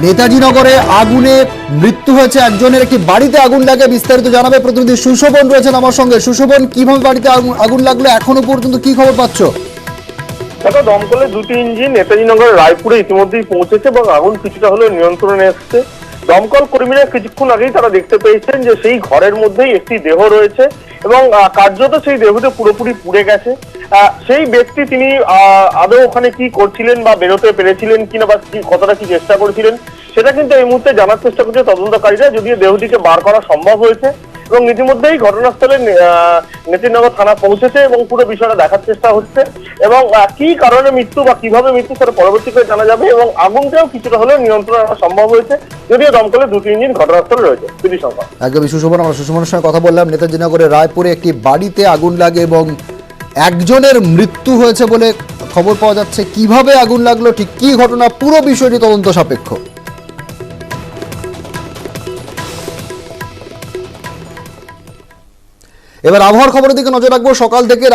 নেতাজি নগরে আগুনে মৃত্যু হয়েছে একজনের, একটি বাড়িতে আগুন লাগে। বিস্তারিত জানাবে প্রতিনিধি সুশোভন রয়েছেন আমার সঙ্গে। সুশোভন, কিভাবে বাড়িতে আগুন লাগলো, এখনো পর্যন্ত কি খবর পাচ্ছ? দেখো, দমকলের দুটি ইঞ্জিন নেতাজি নগরের রায়পুরে ইতিমধ্যেই পৌঁছেছে এবং আগুন কিছুটা হলেও নিয়ন্ত্রণে এসছে। দমকল কর্মীরা কিছুক্ষণ আগেই তারা দেখতে পেয়েছেন যে সেই ঘরের মধ্যেই একটি দেহ রয়েছে এবং কার্যত সেই দেহটা পুরোপুরি পুড়ে গেছে। সেই ব্যক্তি তিনি আদৌ ওখানে কি করছিলেন বা বেরোতে পেরেছিলেন কিনা বা কতটা কি চেষ্টা করেছিলেন সেটা কিন্তু এই মুহূর্তে জানার চেষ্টা করছে তদন্তকারীরা, যদিও দেহটিকে বার করা সম্ভব হয়েছে এবং ইতিমধ্যেই ঘটনাস্থলে নেতাজিনগর থানা পৌঁছেছে এবং পুরো বিষয়টা দেখার চেষ্টা হচ্ছে এবং কি কারণে মৃত্যু বা কিভাবে মৃত্যু সেটা পরবর্তীকালে জানা যাবে এবং আগুনটাও কিছুটা হলেও নিয়ন্ত্রণ আনা সম্ভব হয়েছে, যদিও দমকলের দুটি ইঞ্জিন ঘটনাস্থলে রয়েছে। বিধি সংখ্যা একদমই সুশোভন, আমরা সুশোভনের সঙ্গে কথা বললাম। নেতাজি নগরের রায়পুরে একটি বাড়িতে আগুন লাগে এবং একজনের মৃত্যু হয়েছে বলে খবর পাওয়া যাচ্ছে। কিভাবে আগুন লাগলো, ঠিক কি ঘটনা, পুরো বিষয়টি তদন্ত সাপেক্ষ। এবার আবহাওয়ার খবরের দিকে নজর রাখবো। সকাল থেকে